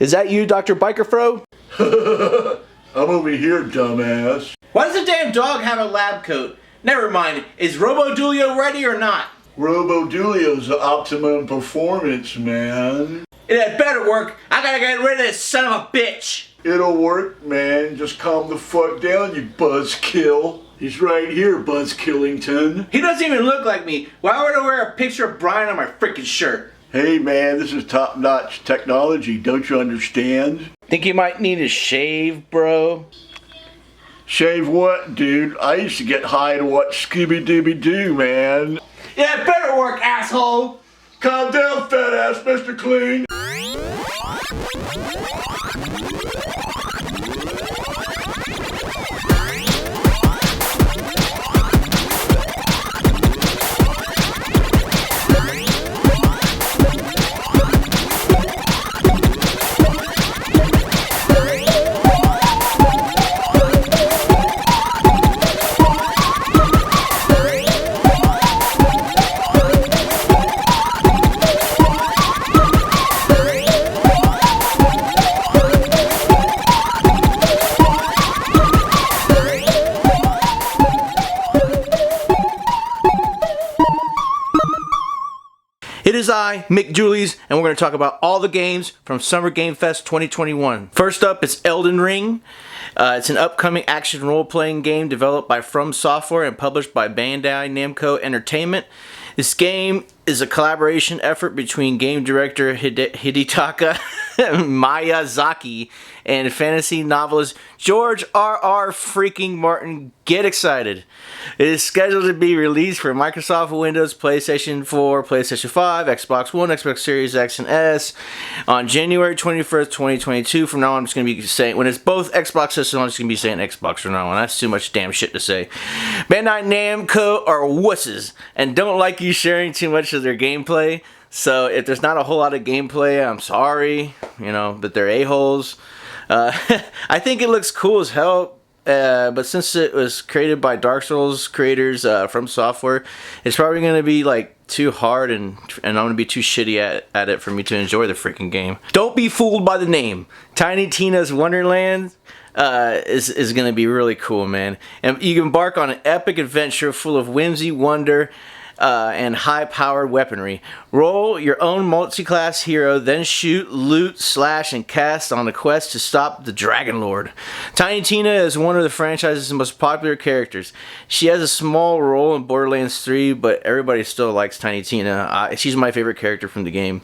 Is that you, Dr. Bikerfro? I'm over here, dumbass. Why does the damn dog have a lab coat? Never mind, is Robo-Dulio ready or not? Robo-Dulio's the optimum performance, man. It had better work. I gotta get rid of this son of a bitch. It'll work, man. Just calm the fuck down, you buzzkill. He's right here, Buzz Killington. He doesn't even look like me. Why would I wear a picture of Brian on my freaking shirt? Hey, man, this is top-notch technology. Don't you understand? Think you might need a shave, bro? Shave what, dude? I used to get high to watch Scooby-Dooby-Doo, man. Yeah, it better work, asshole. Calm down, fat ass, Mr. Clean. It is I, Mick Julies, and we're going to talk about all the games from Summer Game Fest 2021. First up, it's Elden Ring. It's an upcoming action role-playing game developed by From Software and published by Bandai Namco Entertainment. This game is a collaboration effort between game director Hidetaka Miyazaki and fantasy novelist George R.R. freaking Martin. Get excited. It is scheduled to be released for Microsoft Windows, PlayStation 4, PlayStation 5, Xbox One, Xbox Series X and S on January 21st, 2022. From now on, I'm just going to be saying, when it's both Xbox systems, I'm just going to be saying Xbox from now on. That's too much damn shit to say. Bandai Namco are wusses and don't like you sharing too much of their gameplay. So if there's not a whole lot of gameplay, I'm sorry, but they're a-holes. I think it looks cool as hell, but since it was created by Dark Souls creators From Software, it's probably going to be like too hard and I'm going to be too shitty at it for me to enjoy the freaking game. Don't be fooled by the name. Tiny Tina's Wonderland is going to be really cool, man. And you can embark on an epic adventure full of whimsy, wonder, and high-powered weaponry. Roll your own multi-class hero, then shoot, loot, slash, and cast on a quest to stop the Dragon Lord. Tiny Tina is one of the franchise's most popular characters. She has a small role in Borderlands 3, but everybody still likes Tiny Tina. She's my favorite character from the game.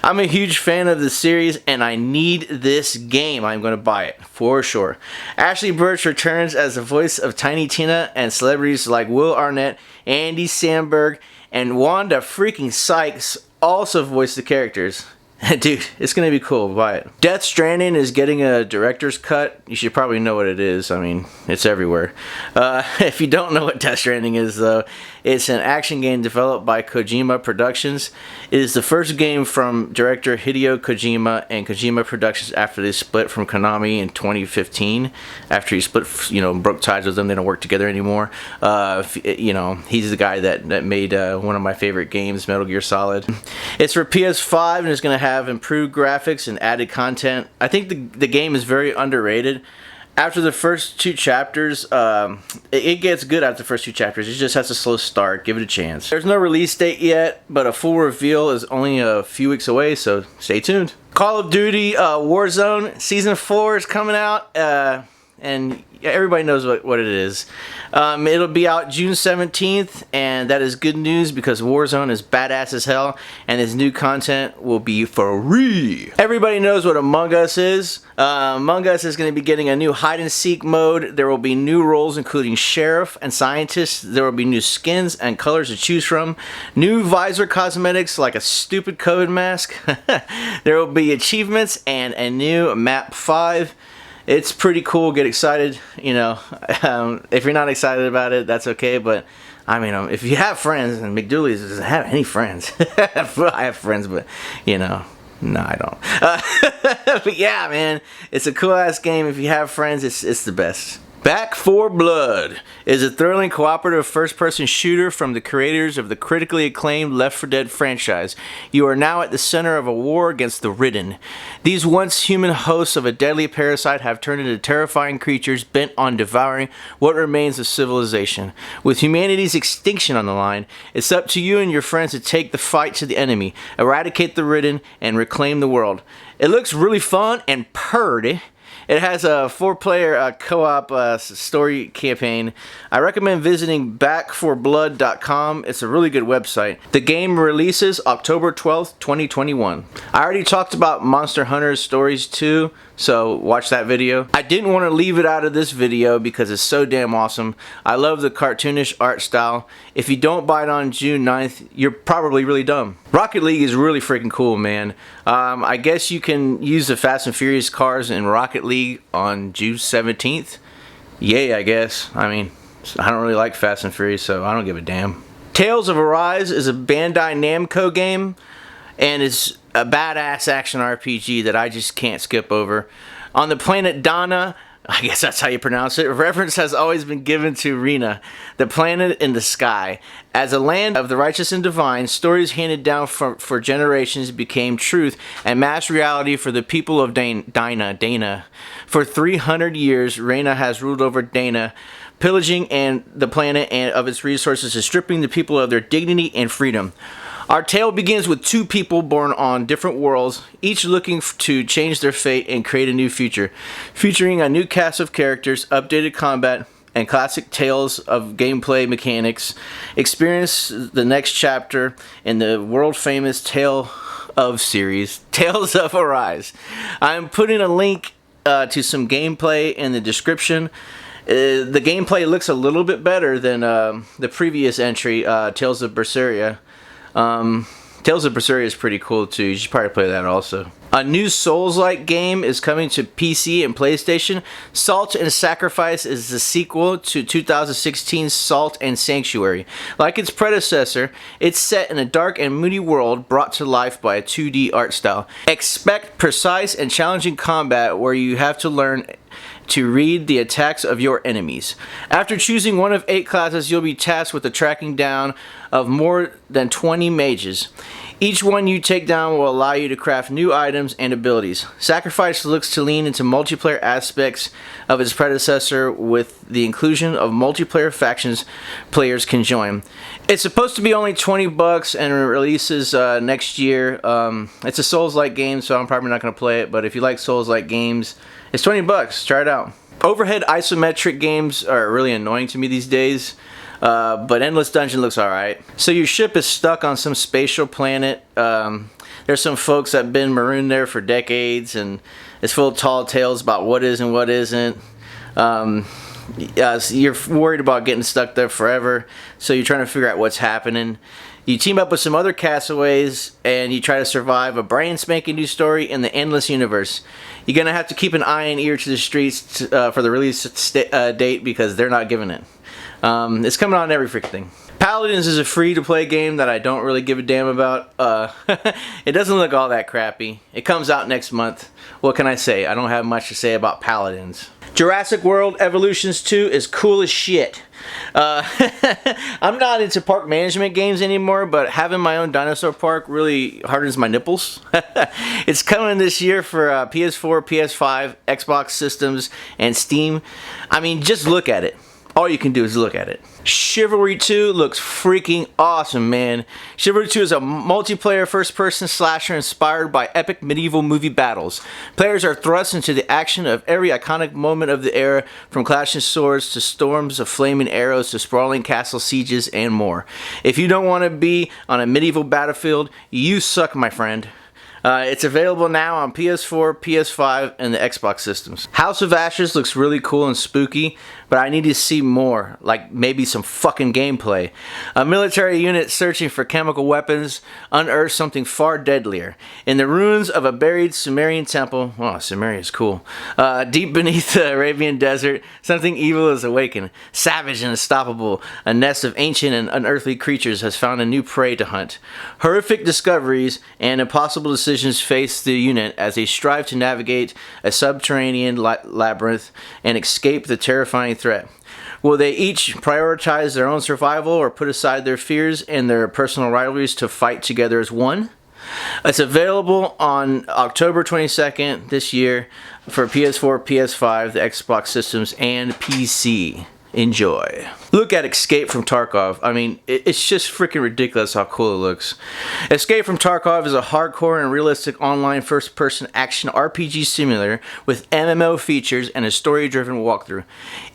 I'm a huge fan of the series, and I need this game. I'm going to buy it, for sure. Ashley Birch returns as the voice of Tiny Tina, and celebrities like Will Arnett, Andy Samberg, and Wanda freaking Sykes also voice the characters. Dude, it's gonna be cool. Buy it. Death Stranding is getting a director's cut. You should probably know what it is. I mean, it's everywhere. If you don't know what Death Stranding is, though, it's an action game developed by Kojima Productions. It is the first game from director Hideo Kojima and Kojima Productions after they split from Konami in 2015. After he split, broke ties with them, they don't work together anymore. He's the guy that made one of my favorite games, Metal Gear Solid. It's for PS5 and it's gonna have improved graphics and added content. I think the game is very underrated. After the first two chapters, it gets good after the first two chapters. It just has a slow start. Give it a chance. There's no release date yet, but a full reveal is only a few weeks away, so stay tuned. Call of Duty Warzone Season 4 is coming out, and everybody knows what it is. It'll be out June 17th, and that is good news because Warzone is badass as hell, and this new content will be free. Everybody knows what Among Us is. Among Us is going to be getting a new hide-and-seek mode. There will be new roles including sheriff and scientist. There will be new skins and colors to choose from. New visor cosmetics like a stupid COVID mask. There will be achievements and a new map 5. It's pretty cool. Get excited. If you're not excited about it, that's okay. But I mean, if you have friends, and McDooley's doesn't have any friends. I have friends, but no, I don't. But yeah, man, it's a cool ass game. If you have friends, it's the best. Back 4 Blood is a thrilling cooperative first-person shooter from the creators of the critically acclaimed Left 4 Dead franchise. You are now at the center of a war against the Ridden. These once human hosts of a deadly parasite have turned into terrifying creatures bent on devouring what remains of civilization. With humanity's extinction on the line, it's up to you and your friends to take the fight to the enemy, eradicate the Ridden, and reclaim the world. It looks really fun and purdy. It has a 4-player co-op story campaign. I recommend visiting back4blood.com. It's a really good website. The game releases October 12th, 2021. I already talked about Monster Hunter Stories 2, so watch that video. I didn't want to leave it out of this video because it's so damn awesome. I love the cartoonish art style. If you don't buy it on June 9th, you're probably really dumb. Rocket League is really freaking cool, man. I guess you can use the Fast and Furious cars in Rocket League on June 17th. Yay, I guess. I mean, I don't really like Fast and Furious, so I don't give a damn. Tales of Arise is a Bandai Namco game, and it's a badass action RPG that I just can't skip over. On the planet Dana, I guess that's how you pronounce it, reference has always been given to Rena, the planet in the sky. As a land of the righteous and divine, stories handed down for generations became truth and mass reality for the people of Dana. For 300 years, Rena has ruled over Dana, pillaging the planet and of its resources and stripping the people of their dignity and freedom. Our tale begins with two people born on different worlds, each looking to change their fate and create a new future, featuring a new cast of characters, updated combat, and classic tales of gameplay mechanics. Experience the next chapter in the world-famous Tale of series, Tales of Arise. I'm putting a link to some gameplay in the description. The gameplay looks a little bit better than the previous entry, Tales of Berseria. Tales of Berseria is pretty cool too. You should probably play that also. A new Souls-like game is coming to PC and PlayStation. Salt and Sacrifice is the sequel to 2016's Salt and Sanctuary. Like its predecessor, it's set in a dark and moody world brought to life by a 2D art style. Expect precise and challenging combat where you have to learn to read the attacks of your enemies. After choosing one of 8 classes, you'll be tasked with the tracking down of more than 20 mages. Each one you take down will allow you to craft new items and abilities. Sacrifice looks to lean into multiplayer aspects of its predecessor with the inclusion of multiplayer factions players can join. It's supposed to be only $20 and it releases next year. It's a Souls-like game, so I'm probably not going to play it, but if you like Souls-like games, it's $20. Try it out. Overhead isometric games are really annoying to me these days. But Endless Dungeon looks alright. So your ship is stuck on some spatial planet. There's some folks that have been marooned there for decades, and it's full of tall tales about what is and what isn't. So you're worried about getting stuck there forever, so you're trying to figure out what's happening. You team up with some other castaways, and you try to survive a brand spanking new story in the endless universe. You're going to have to keep an eye and ear to the streets for the release date because they're not giving it. It's coming on every freaking thing. Paladins is a free-to-play game that I don't really give a damn about. It doesn't look all that crappy. It comes out next month. What can I say? I don't have much to say about Paladins. Jurassic World Evolutions 2 is cool as shit. I'm not into park management games anymore, but having my own dinosaur park really hardens my nipples. It's coming this year for PS4, PS5, Xbox systems, and Steam. I mean, just look at it. All you can do is look at it. Chivalry 2 looks freaking awesome, man. Chivalry 2 is a multiplayer first-person slasher inspired by epic medieval movie battles. Players are thrust into the action of every iconic moment of the era, from clashing swords to storms of flaming arrows to sprawling castle sieges and more. If you don't want to be on a medieval battlefield, you suck, my friend. It's available now on PS4, PS5, and the Xbox systems. House of Ashes looks really cool and spooky, but I need to see more, like maybe some fucking gameplay. A military unit searching for chemical weapons unearths something far deadlier. In the ruins of a buried Sumerian temple, oh, Sumeria is cool, deep beneath the Arabian desert, something evil is awakened. Savage and unstoppable, a nest of ancient and unearthly creatures has found a new prey to hunt. Horrific discoveries and impossible decisions decisions face the unit as they strive to navigate a subterranean labyrinth and escape the terrifying threat. Will they each prioritize their own survival or put aside their fears and their personal rivalries to fight together as one? It's available on October 22nd this year for PS4, PS5, the Xbox systems, and PC. Enjoy. Look at Escape from Tarkov. I mean, it's just freaking ridiculous how cool it looks. Escape from Tarkov is a hardcore and realistic online first-person action RPG simulator with MMO features and a story-driven walkthrough.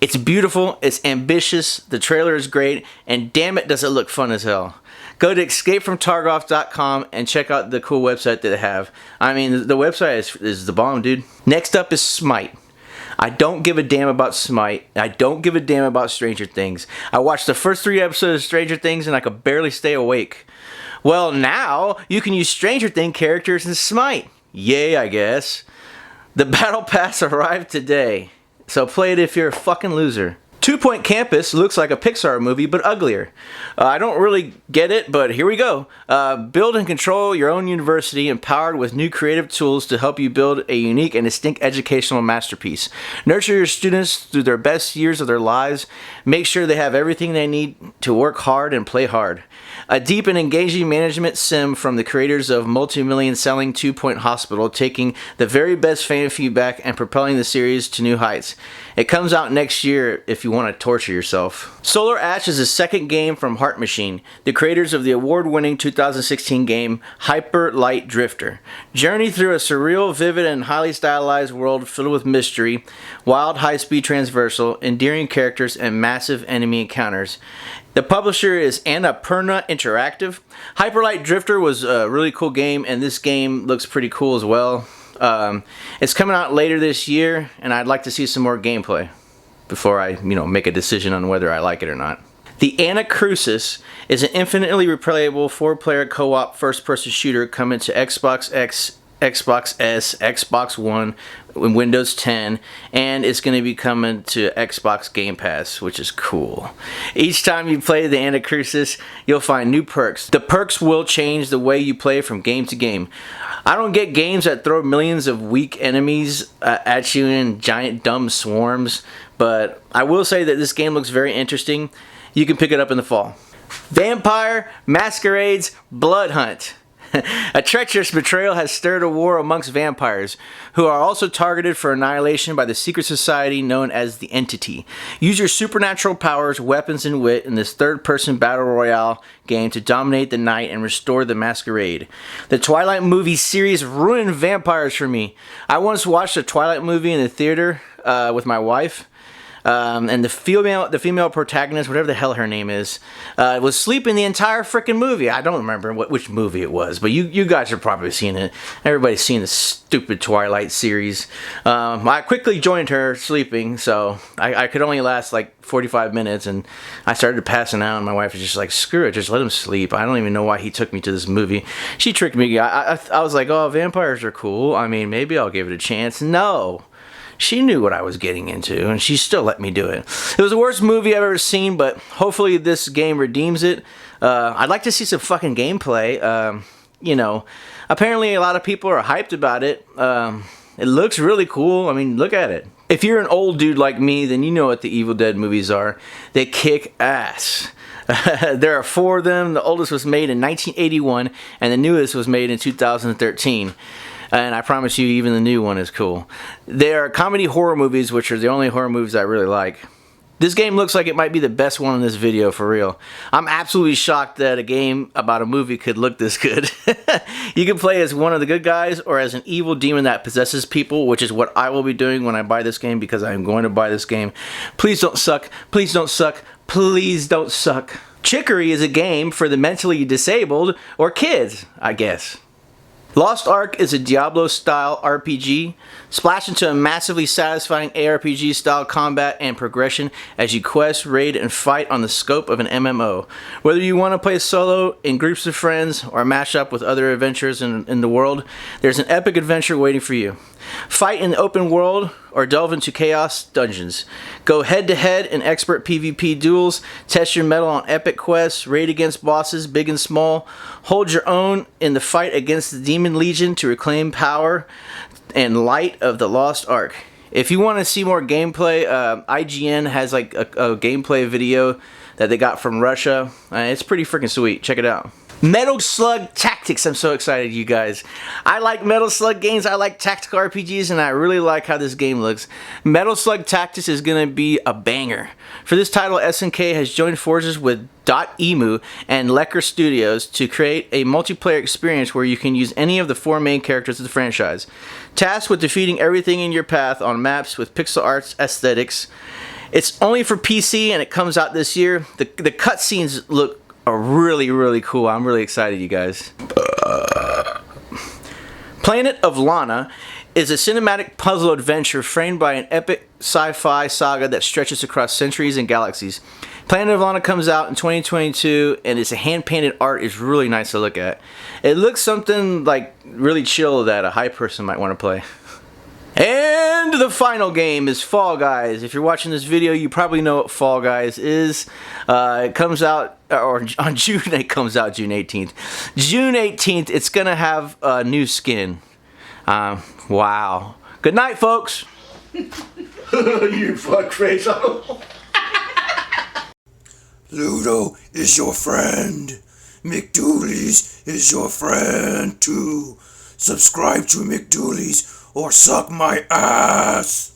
It's beautiful, it's ambitious, the trailer is great, and damn it does it look fun as hell. Go to escapefromtarkov.com and check out the cool website that they have. I mean, the website is the bomb, dude. Next up is Smite. I don't give a damn about Smite. I don't give a damn about Stranger Things. I watched the first 3 episodes of Stranger Things and I could barely stay awake. Well, now you can use Stranger Things characters in Smite. Yay, I guess. The Battle Pass arrived today, so play it if you're a fucking loser. 2 Point Campus looks like a Pixar movie, but uglier. I don't really get it, but here we go. Build and control your own university, empowered with new creative tools to help you build a unique and distinct educational masterpiece. Nurture your students through their best years of their lives. Make sure they have everything they need to work hard and play hard. A deep and engaging management sim from the creators of multi-million selling 2 Point Hospital, taking the very best fan feedback and propelling the series to new heights. It comes out next year if you want to torture yourself. Solar Ash is a second game from Heart Machine, the creators of the award-winning 2016 game Hyper Light Drifter. Journey through a surreal, vivid, and highly stylized world filled with mystery, wild high-speed transversal, endearing characters, and massive enemy encounters. The publisher is Annapurna Interactive. Hyper Light Drifter was a really cool game, and this game looks pretty cool as well. It's coming out later this year, and I'd like to see some more gameplay before I, make a decision on whether I like it or not. The Anacrusis is an infinitely replayable 4-player co-op first-person shooter coming to Xbox X, Xbox S, Xbox One, and Windows 10, and it's going to be coming to Xbox Game Pass, which is cool. Each time you play the Anacrusis, you'll find new perks. The perks will change the way you play from game to game. I don't get games that throw millions of weak enemies at you in giant dumb swarms, but I will say that this game looks very interesting. You can pick it up in the fall. Vampire Masquerade's Blood Hunt. A treacherous betrayal has stirred a war amongst vampires, who are also targeted for annihilation by the secret society known as the Entity. Use your supernatural powers, weapons, and wit in this third-person battle royale game to dominate the night and restore the masquerade. The Twilight movie series ruined vampires for me. I once watched a Twilight movie in the theater with my wife. And the female protagonist, whatever the hell her name is, was sleeping the entire freaking movie. I don't remember which movie it was, but you guys have probably seen it. Everybody's seen the stupid Twilight series. I quickly joined her sleeping, so I could only last like 45 minutes, and I started passing out, and my wife was just like, screw it, just let him sleep. I don't even know why he took me to this movie. She tricked me. I was like, oh, vampires are cool. I mean, maybe I'll give it a chance. No. She knew what I was getting into, and she still let me do it. It was the worst movie I've ever seen, but hopefully this game redeems it. I'd like to see some fucking gameplay. Apparently a lot of people are hyped about it. It looks really cool. I mean, look at it. If you're an old dude like me, then you know what the Evil Dead movies are. They kick ass. There are 4 of them. The oldest was made in 1981, and the newest was made in 2013. And I promise you, even the new one is cool. They are comedy horror movies, which are the only horror movies I really like. This game looks like it might be the best one in this video, for real. I'm absolutely shocked that a game about a movie could look this good. You can play as one of the good guys or as an evil demon that possesses people, which is what I will be doing when I buy this game, because I am going to buy this game. Please don't suck. Please don't suck. Please don't suck. Chicory is a game for the mentally disabled or kids, I guess. Lost Ark is a Diablo-style RPG. Splash into a massively satisfying ARPG-style combat and progression as you quest, raid, and fight on the scope of an MMO. Whether you want to play solo, in groups of friends, or mash up with other adventures in the world, there's an epic adventure waiting for you. Fight in the open world or delve into chaos dungeons. Go head to head in expert PvP duels. Test your mettle on epic quests. Raid against bosses, big and small. Hold your own in the fight against the Demon Legion to reclaim power and light of the Lost Ark. If you want to see more gameplay, IGN has like a gameplay video that they got from Russia. It's pretty freaking sweet. Check it out. Metal Slug Tactics. I'm so excited, you guys. I like Metal Slug games. I like tactical RPGs, and I really like how this game looks. Metal Slug Tactics is going to be a banger. For this title, SNK has joined forces with .emu and Lecker Studios to create a multiplayer experience where you can use any of the 4 main characters of the franchise. Tasked with defeating everything in your path on maps with pixel art aesthetics. It's only for PC, and it comes out this year. The cutscenes look really, really cool. I'm really excited, you guys. Planet of Lana is a cinematic puzzle adventure framed by an epic sci-fi saga that stretches across centuries and galaxies. Planet of Lana comes out in 2022, and its hand-painted art is really nice to look at. It looks something like really chill that a high person might want to play. And the final game is Fall Guys. If you're watching this video, you probably know what Fall Guys is. It comes out, or on June, it comes out June 18th. June 18th, it's going to have a new skin. Wow. Good night, folks. You fuckface. Ludo is your friend. McDooley's is your friend too. Subscribe to McDooley's or suck my ass.